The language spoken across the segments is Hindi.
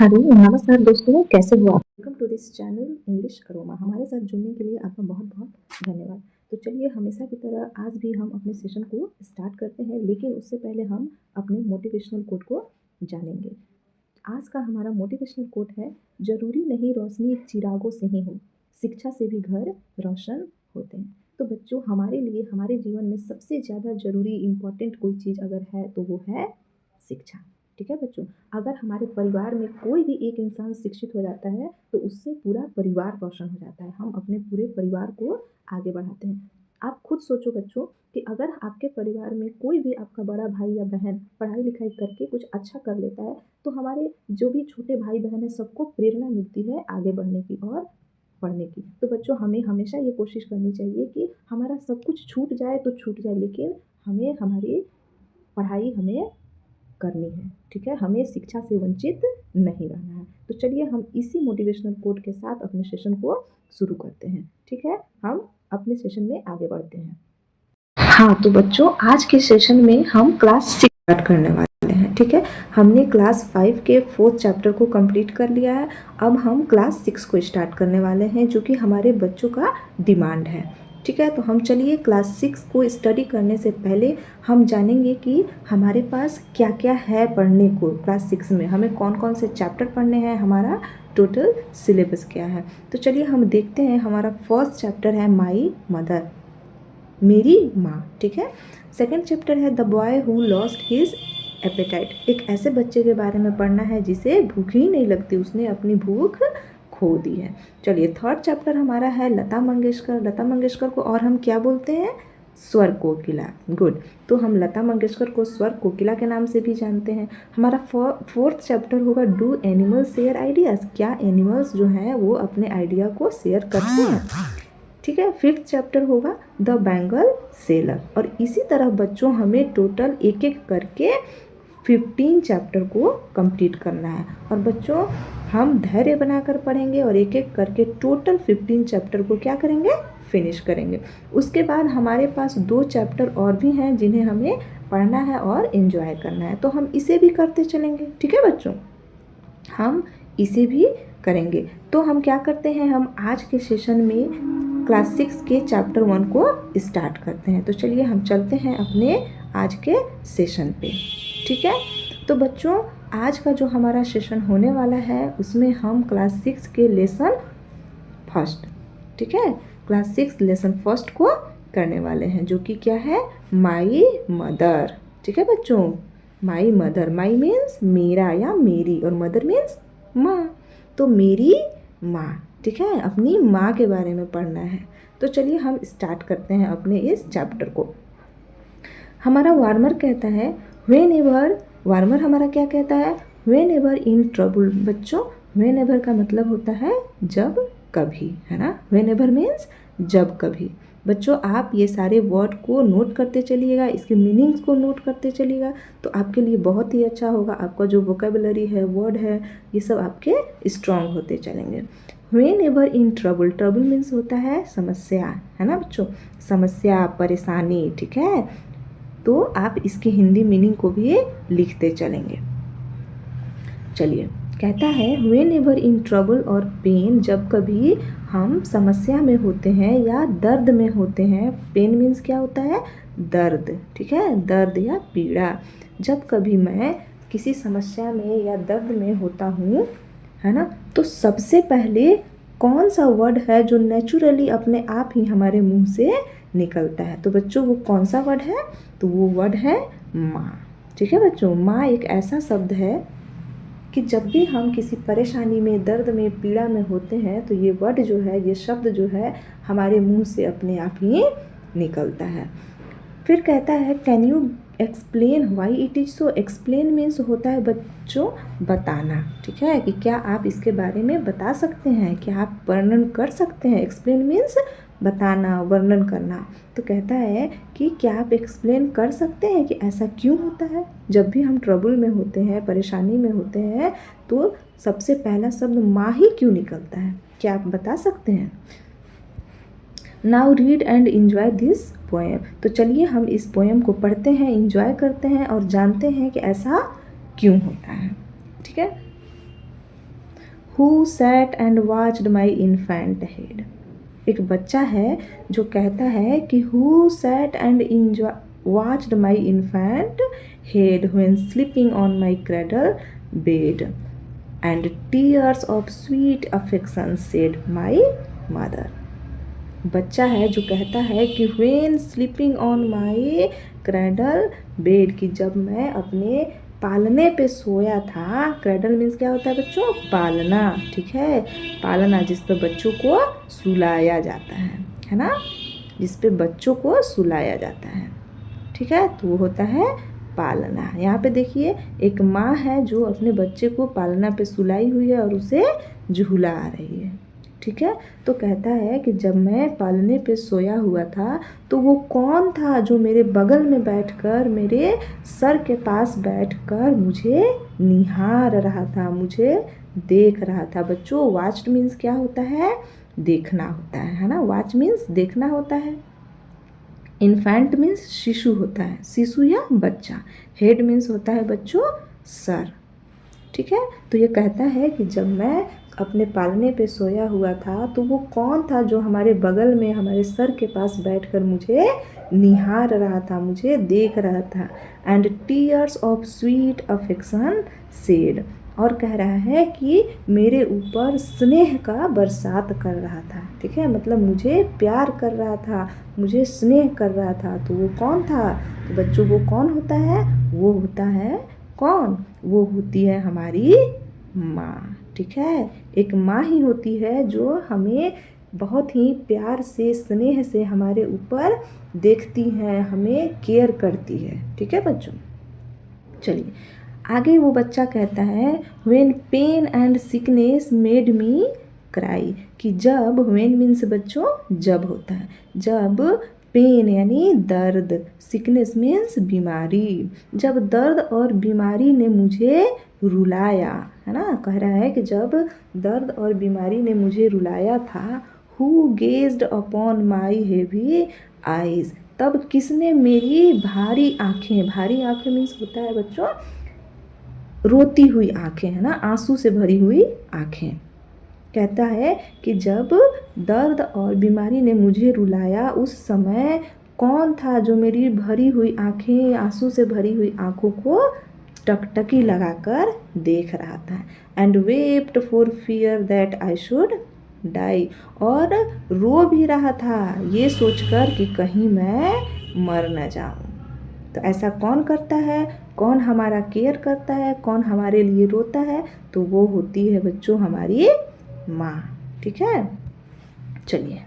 हेलो, नमस्कार दोस्तों, कैसे हो आप? Welcome to this channel English Aroma. हमारे साथ जुड़ने के लिए आपका बहुत-बहुत धन्यवाद। तो चलिए हमेशा की तरह आज भी हम अपने सेशन को स्टार्ट करते हैं, लेकिन उससे पहले हम अपने मोटिवेशनल कोट को जानेंगे। आज का हमारा मोटिवेशनल कोट है, ज़रूरी नहीं रोशनी चिरागों से ही हो, शिक्षा से भी घर रोशन होते हैं। तो बच्चों, हमारे लिए हमारे जीवन में सबसे ज़्यादा ज़रूरी इम्पोर्टेंट कोई चीज़ अगर है तो वो है शिक्षा। ठीक है बच्चों, अगर हमारे परिवार में कोई भी एक इंसान शिक्षित हो जाता है तो उससे पूरा परिवार रोशन हो जाता है। हम अपने पूरे परिवार को आगे बढ़ाते हैं। आप खुद सोचो बच्चों कि अगर आपके परिवार में कोई भी आपका बड़ा भाई या बहन पढ़ाई लिखाई करके कुछ अच्छा कर लेता है तो हमारे जो भी छोटे भाई बहन है सबको प्रेरणा मिलती है आगे बढ़ने की और पढ़ने की। तो बच्चों, हमें हमेशा ये कोशिश करनी चाहिए कि हमारा सब कुछ छूट जाए तो छूट जाए, लेकिन हमें हमारी पढ़ाई हमें करनी है। ठीक है, हमें शिक्षा से वंचित नहीं रहना है। तो चलिए हम इसी मोटिवेशनल कोट के साथ अपने सेशन को शुरू करते हैं। ठीक है, हम अपने सेशन में आगे बढ़ते हैं। हाँ तो बच्चों, आज के सेशन में हम क्लास 6 स्टार्ट करने वाले हैं। ठीक है, हमने क्लास 5 के 4th चैप्टर को कंप्लीट कर लिया है। अब हम क्लास 6 को स्टार्ट करने वाले हैं, जो कि हमारे बच्चों का डिमांड है। ठीक है, तो हम चलिए क्लास 6 को स्टडी करने से पहले हम जानेंगे कि हमारे पास क्या क्या है पढ़ने को। क्लास 6 में हमें कौन कौन से चैप्टर पढ़ने हैं, हमारा टोटल सिलेबस क्या है। तो चलिए हम देखते हैं। हमारा फर्स्ट चैप्टर है माई मदर, मेरी माँ। ठीक है, सेकंड चैप्टर है the boy who lost his appetite. एक ऐसे बच्चे के बारे में पढ़ना है जिसे भूख ही नहीं लगती, उसने अपनी भूख खो दी है। चलिए थर्ड चैप्टर हमारा है लता मंगेशकर। लता मंगेशकर को और हम क्या बोलते हैं? स्वर कोकिला। गुड, तो हम लता मंगेशकर को स्वर कोकिला के नाम से भी जानते हैं। हमारा फोर्थ चैप्टर होगा डू एनिमल्स शेयर आइडियाज़। क्या एनिमल्स जो हैं वो अपने आइडिया को शेयर करते हैं? ठीक है, फिफ्थ चैप्टर होगा द बैंगल सेलर। और इसी तरह बच्चों हमें टोटल एक एक करके 15 चैप्टर को कंप्लीट करना है। और बच्चों, हम धैर्य बनाकर पढ़ेंगे और एक एक करके टोटल 15 चैप्टर को क्या करेंगे? फिनिश करेंगे। उसके बाद हमारे पास 2 चैप्टर और भी हैं जिन्हें हमें पढ़ना है और एंजॉय करना है, तो हम इसे भी करते चलेंगे। ठीक है बच्चों, हम इसे भी करेंगे। तो हम क्या करते हैं, हम आज के सेशन में क्लास 6 के चैप्टर 1 को स्टार्ट करते हैं। तो चलिए हम चलते हैं अपने आज के सेशन पे। ठीक है, तो बच्चों आज का जो हमारा सेशन होने वाला है उसमें हम क्लास 6 के लेसन फर्स्ट, ठीक है, क्लास 6 लेसन फर्स्ट को करने वाले हैं, जो कि क्या है? My mother. ठीक है बच्चों, माई मदर। माई मीन्स मेरा या मेरी, और मदर मीन्स माँ। तो मेरी माँ, ठीक है, अपनी माँ के बारे में पढ़ना है। तो चलिए हम स्टार्ट करते हैं अपने इस चैप्टर को। हमारा वार्मर कहता है व्हेन एवर। वार्मर हमारा क्या कहता है? When ever in trouble. बच्चों, व्हेन एवर का मतलब होता है जब कभी, है ना। व्हेन एवर मीन्स जब कभी। बच्चों, आप ये सारे वर्ड को नोट करते चलिएगा, इसके मीनिंग्स को नोट करते चलिएगा, तो आपके लिए बहुत ही अच्छा होगा। आपका जो वोकेबुलरी है, वर्ड है, ये सब आपके स्ट्रॉन्ग होते चलेंगे। When ever in trouble. Trouble means होता है समस्या, है ना बच्चों, समस्या, परेशानी। ठीक है, तो आप इसके हिंदी मीनिंग को भी लिखते चलेंगे। चलिए, कहता है व्हेन एवर इन ट्रबल और पेन। जब कभी हम समस्या में होते हैं या दर्द में होते हैं। पेन मीन्स क्या होता है? दर्द। ठीक है, दर्द या पीड़ा। जब कभी मैं किसी समस्या में या दर्द में होता हूँ, है ना, तो सबसे पहले कौन सा वर्ड है जो नेचुरली अपने आप ही हमारे मुंह से निकलता है? तो बच्चों वो कौन सा वर्ड है? तो वो वर्ड है माँ। ठीक है बच्चों, माँ एक ऐसा शब्द है कि जब भी हम किसी परेशानी में, दर्द में, पीड़ा में होते हैं तो ये वर्ड जो है, ये शब्द जो है, हमारे मुंह से अपने आप ही निकलता है। फिर कहता है can you explain why it is so. Explain means होता है बच्चों बताना। ठीक है, कि क्या आप इसके बारे में बता सकते हैं, क्या आप वर्णन कर सकते हैं। एक्सप्लेन मीन्स बताना, वर्णन करना। तो कहता है कि क्या आप एक्सप्लेन कर सकते हैं कि ऐसा क्यों होता है? जब भी हम ट्रबल में होते हैं, परेशानी में होते हैं, तो सबसे पहला शब्द माँ ही क्यों निकलता है? क्या आप बता सकते हैं? Now read and enjoy this poem. तो चलिए हम इस पोएम को पढ़ते हैं, इन्जॉय करते हैं और जानते हैं कि ऐसा क्यों होता है। ठीक है, who sat and watched my infant head. एक बच्चा है जो कहता है कि who sat and watched my infant head when sleeping on my cradle bed and tears of sweet affection said my mother. बच्चा है जो कहता है कि when sleeping on my cradle bed, कि जब मैं अपने पालने पे सोया था। क्रेडल मीन्स क्या होता है बच्चों? पालना, ठीक है, पालना जिस पे बच्चों को सुलाया जाता है ना, जिस पे बच्चों को सुलाया जाता है, ठीक है, तो वो होता है पालना। यहाँ पे देखिए एक माँ है जो अपने बच्चे को पालना पे सुलाई हुई है और उसे झुला रही है, ठीक है। तो कहता है कि जब मैं पालने पे सोया हुआ था तो वो कौन था जो मेरे बगल में बैठकर, मेरे सर के पास बैठकर मुझे निहार रहा था, मुझे देख रहा था। बच्चों वॉच्ड मीन्स क्या होता है? देखना होता है ना, वॉच मीन्स देखना होता है। इन्फेंट मीन्स शिशु होता है, शिशु या बच्चा। हेड मीन्स होता है बच्चों सर, ठीक है। तो ये कहता है कि जब मैं अपने पालने पे सोया हुआ था तो वो कौन था जो हमारे बगल में हमारे सर के पास बैठकर मुझे निहार रहा था, मुझे देख रहा था। And tears of sweet affection said, और कह रहा है कि मेरे ऊपर स्नेह का बरसात कर रहा था, ठीक है, मतलब मुझे प्यार कर रहा था, मुझे स्नेह कर रहा था। तो वो कौन था? तो बच्चों वो कौन होता है? वो होता है कौन? वो होती है हमारी माँ, ठीक है। एक माँ ही होती है जो हमें बहुत ही प्यार से, स्नेह से हमारे ऊपर देखती है, हमें केयर करती है, ठीक है बच्चों। चलिए आगे वो बच्चा कहता है when pain and sickness made me cry, कि जब, व्हेन मीन्स बच्चों जब होता है, जब पेन यानी दर्द, सिकनेस मीन्स बीमारी, जब दर्द और बीमारी ने मुझे रुलाया, है ना, कह रहा है कि जब दर्द और बीमारी ने मुझे रुलाया था। Who gazed upon my heavy eyes, तब किसने मेरी भारी आँखें, भारी आँखें मीन्स होता है बच्चों रोती हुई आँखें, है ना, आंसू से भरी हुई आँखें। कहता है कि जब दर्द और बीमारी ने मुझे रुलाया उस समय कौन था जो मेरी भरी हुई आँखें, आंसू से भरी हुई आँखों को टकटकी लगाकर देख रहा था। And wept for fear that I should die, और रो भी रहा था ये सोचकर कि कहीं मैं मर न जाऊं। तो ऐसा कौन करता है? कौन हमारा केयर करता है? कौन हमारे लिए रोता है? तो वो होती है बच्चों हमारी माँ, ठीक है। चलिए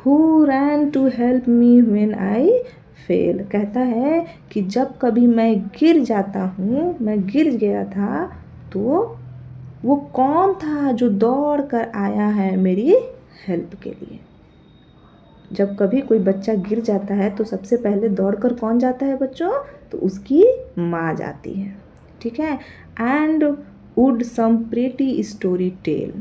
who ran to help me when I fell, कहता है कि जब कभी मैं गिर जाता हूँ, मैं गिर गया था, तो वो कौन था जो दौड़ कर आया है मेरी हेल्प के लिए। जब कभी कोई बच्चा गिर जाता है तो सबसे पहले दौड़कर कौन जाता है बच्चों? तो उसकी माँ जाती है, ठीक है। And would some pretty story tell,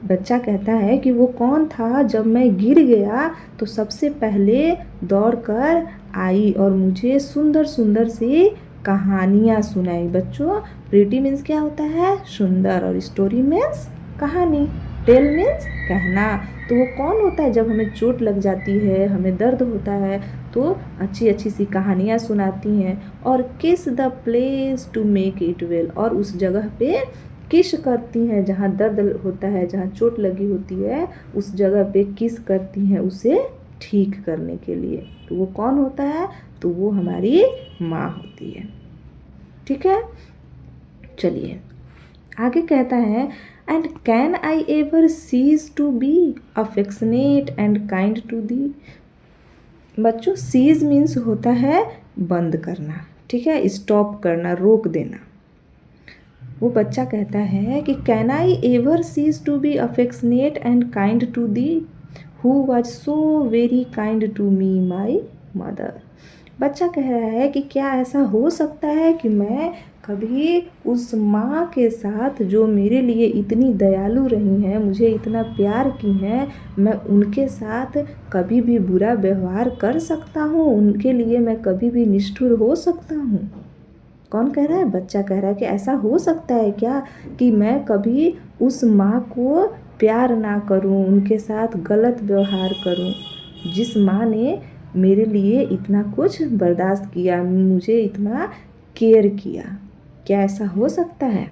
बच्चा कहता है कि वो कौन था जब मैं गिर गया तो सबसे पहले दौड़कर आई और मुझे सुंदर सुंदर सी कहानियाँ सुनाई। बच्चों प्रीटी मीन्स क्या होता है? सुंदर, और स्टोरी मीन्स कहानी, टेल मीन्स कहना। तो वो कौन होता है जब हमें चोट लग जाती है, हमें दर्द होता है, तो अच्छी अच्छी सी कहानियाँ सुनाती हैं। और kiss the place to make it well, और उस जगह पे किस करती हैं जहाँ दर्द होता है, जहाँ चोट लगी होती है, उस जगह पे किस करती हैं उसे ठीक करने के लिए। तो वो कौन होता है? तो वो हमारी माँ होती है, ठीक है। चलिए आगे कहता है and can I ever cease to be affectionate and kind to thee. बच्चों सीज मीन्स होता है बंद करना, ठीक है, स्टॉप करना, रोक देना। वो बच्चा कहता है कि can I ever cease to be affectionate and kind to thee who was so very kind to me my mother. बच्चा कह रहा है कि क्या ऐसा हो सकता है कि मैं कभी उस माँ के साथ जो मेरे लिए इतनी दयालु रही हैं, मुझे इतना प्यार की हैं, मैं उनके साथ कभी भी बुरा व्यवहार कर सकता हूँ, उनके लिए मैं कभी भी निष्ठुर हो सकता हूँ। कौन कह रहा है? बच्चा कह रहा है कि ऐसा हो सकता है क्या कि मैं कभी उस माँ को प्यार ना करूं, उनके साथ गलत व्यवहार करूं, जिस माँ ने मेरे लिए इतना कुछ बर्दाश्त किया, मुझे इतना केयर किया। क्या ऐसा हो सकता है?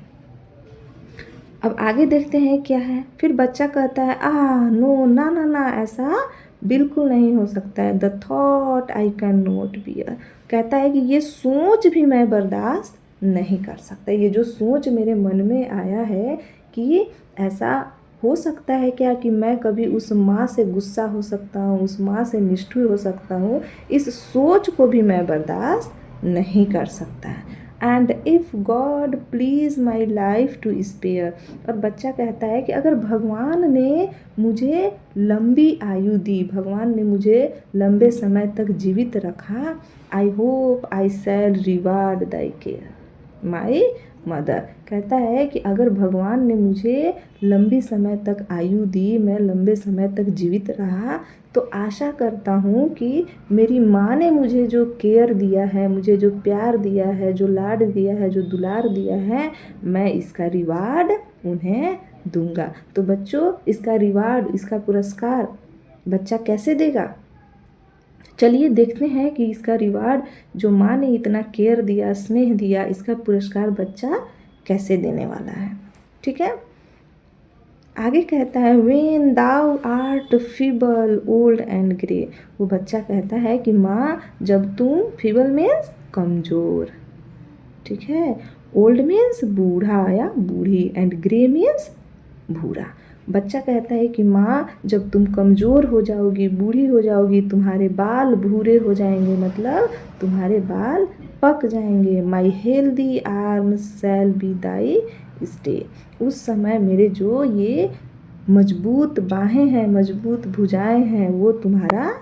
अब आगे देखते हैं क्या है। फिर बच्चा कहता है नो, ना ना ना, ऐसा बिल्कुल नहीं हो सकता है। The thought I can not bear, कहता है कि ये सोच भी मैं बर्दाश्त नहीं कर सकता। ये जो सोच मेरे मन में आया है कि ऐसा हो सकता है क्या कि मैं कभी उस माँ से गुस्सा हो सकता हूँ, उस माँ से निष्ठुर हो सकता हूँ, इस सोच को भी मैं बर्दाश्त नहीं कर सकता। And if God please my life to spare, और बच्चा कहता है कि अगर भगवान ने मुझे लंबी आयु दी, भगवान ने मुझे लंबे समय तक जीवित रखा, I hope I shall reward thy care my mother, कहता है कि अगर भगवान ने मुझे लंबी समय तक आयु दी, मैं लंबे समय तक जीवित रहा, तो आशा करता हूँ कि मेरी माँ ने मुझे जो केयर दिया है, मुझे जो प्यार दिया है, जो लाड दिया है, जो दुलार दिया है, मैं इसका रिवार्ड उन्हें दूंगा। तो बच्चों, इसका रिवार्ड, इसका पुरस्कार बच्चा कैसे देगा? चलिए देखते हैं कि इसका रिवार्ड, जो माँ ने इतना केयर दिया, स्नेह दिया, इसका पुरस्कार बच्चा कैसे देने वाला है। ठीक है, आगे कहता है when thou art feeble old and grey, वो बच्चा कहता है कि माँ, जब तुम, फीबल मीन्स कमज़ोर, ठीक है, ओल्ड मीन्स बूढ़ा या बूढ़ी, एंड ग्रे मीन्स भूरा। बच्चा कहता है कि माँ, जब तुम कमज़ोर हो जाओगी, बूढ़ी हो जाओगी, तुम्हारे बाल भूरे हो जाएंगे, मतलब तुम्हारे बाल पक जाएंगे। My healthy arms shall be thy stay, उस समय मेरे जो ये मजबूत बाहें हैं, मजबूत भुजाएं हैं, वो तुम्हारा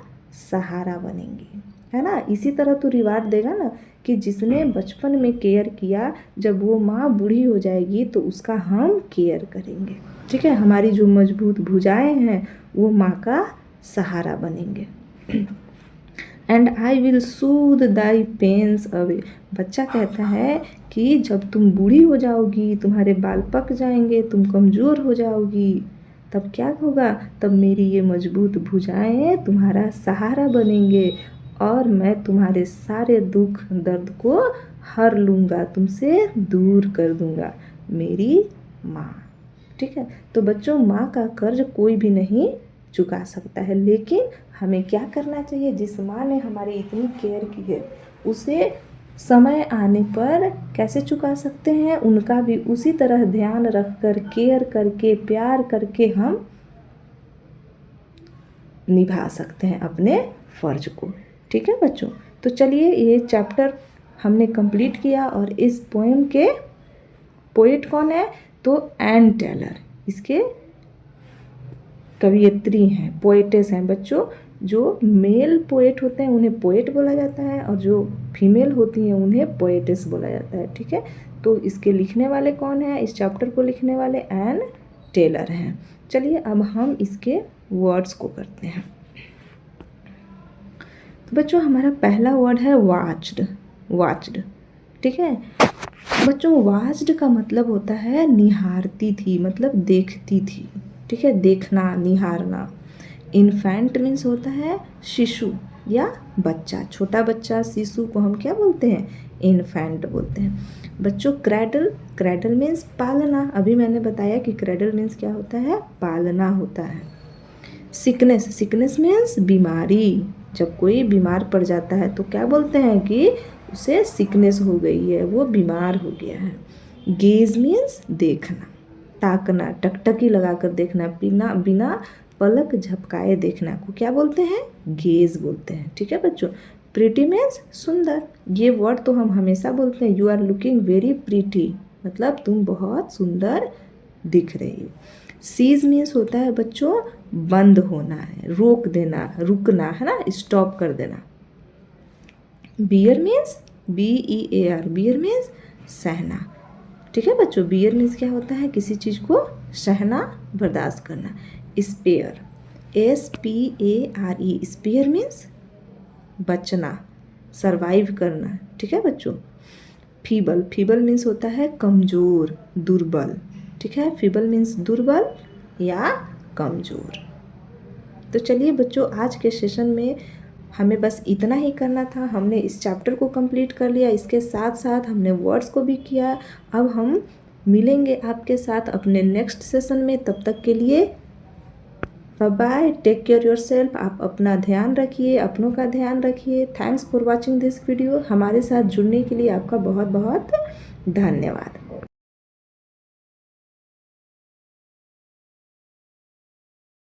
सहारा बनेंगी, है ना। इसी तरह तो रिवार्ड देगा ना कि जिसने बचपन में केयर किया, जब वो माँ बूढ़ी हो जाएगी तो उसका हम केयर करेंगे। ठीक है, हमारी जो मजबूत भुजाएं हैं वो माँ का सहारा बनेंगे। And I will soothe thy pains away, बच्चा कहता है कि जब तुम बूढ़ी हो जाओगी, तुम्हारे बाल पक जाएंगे, तुम कमज़ोर हो जाओगी, तब क्या होगा? तब मेरी ये मजबूत भुजाएं तुम्हारा सहारा बनेंगे और मैं तुम्हारे सारे दुख दर्द को हर लूँगा, तुमसे दूर कर दूँगा, मेरी माँ। ठीक है, तो बच्चों, माँ का कर्ज कोई भी नहीं चुका सकता है, लेकिन हमें क्या करना चाहिए? जिस माँ ने हमारी इतनी केयर की है, उसे समय आने पर कैसे चुका सकते हैं? उनका भी उसी तरह ध्यान रख कर, केयर करके, प्यार करके हम निभा सकते हैं अपने फ़र्ज को। ठीक है बच्चों, तो चलिए ये चैप्टर हमने कंप्लीट किया। और इस पोएम के पोएट कौन है? तो एन टेलर इसके कवियत्री हैं, पोएटेस हैं बच्चों। जो मेल पोएट होते हैं उन्हें पोएट बोला जाता है, और जो फीमेल होती हैं उन्हें पोएटेस बोला जाता है। ठीक है, तो इसके लिखने वाले कौन हैं? इस चैप्टर को लिखने वाले एन टेलर हैं। चलिए अब हम इसके वर्ड्स को करते हैं। तो बच्चों, हमारा पहला वर्ड है वाच्ड। वाच्ड, ठीक है बच्चों, वाच्ड का मतलब होता है निहारती थी, मतलब देखती थी। ठीक है, देखना, निहारना। इन्फेंट मीन्स होता है शिशु या बच्चा, छोटा बच्चा, शिशु को हम क्या बोलते हैं? इन्फेंट बोलते हैं। बच्चों, क्रैडल, क्रैडल मीन्स पालना। अभी मैंने बताया कि क्रैडल मीन्स क्या होता है? पालना होता है। सिकनेस, सिकनेस मीन्स बीमारी। जब कोई बीमार पड़ जाता है तो क्या बोलते हैं कि उसे सिकनेस हो गई है, वो बीमार हो गया है। गेज मीन्स देखना, ताकना, टकटकी लगाकर देखना, बिना बिना पलक झपकाए देखना को क्या बोलते हैं? गेज बोलते हैं। ठीक है बच्चों। प्रीटी मीन्स सुंदर। ये वर्ड तो हम हमेशा बोलते हैं, you are looking very pretty, मतलब तुम बहुत सुंदर दिख रही हो। सीज मीन्स होता है बच्चों बंद होना है, रोक देना, रुकना, है ना, स्टॉप कर देना। Bear means BEAR, bear means सहना। ठीक है बच्चों, बियर मीन्स क्या होता है? किसी चीज़ को सहना, बर्दाश्त करना। स्पेयर, SPARE, स्पेयर मीन्स बचना, सरवाइव करना। ठीक है बच्चों। फीबल, फीबल मीन्स होता है कमज़ोर, दुर्बल। ठीक है, फीबल मीन्स दुर्बल या कमज़ोर। तो चलिए बच्चों, आज के सेशन में हमें बस इतना ही करना था। हमने इस चैप्टर को कंप्लीट कर लिया, इसके साथ साथ हमने वर्ड्स को भी किया। अब हम मिलेंगे आपके साथ अपने नेक्स्ट सेशन में। तब तक के लिए bye bye, take care yourself. आप अपना ध्यान रखिए, अपनों का ध्यान रखिए। Thanks for watching this video. हमारे साथ जुड़ने के लिए आपका बहुत बहुत धन्यवाद।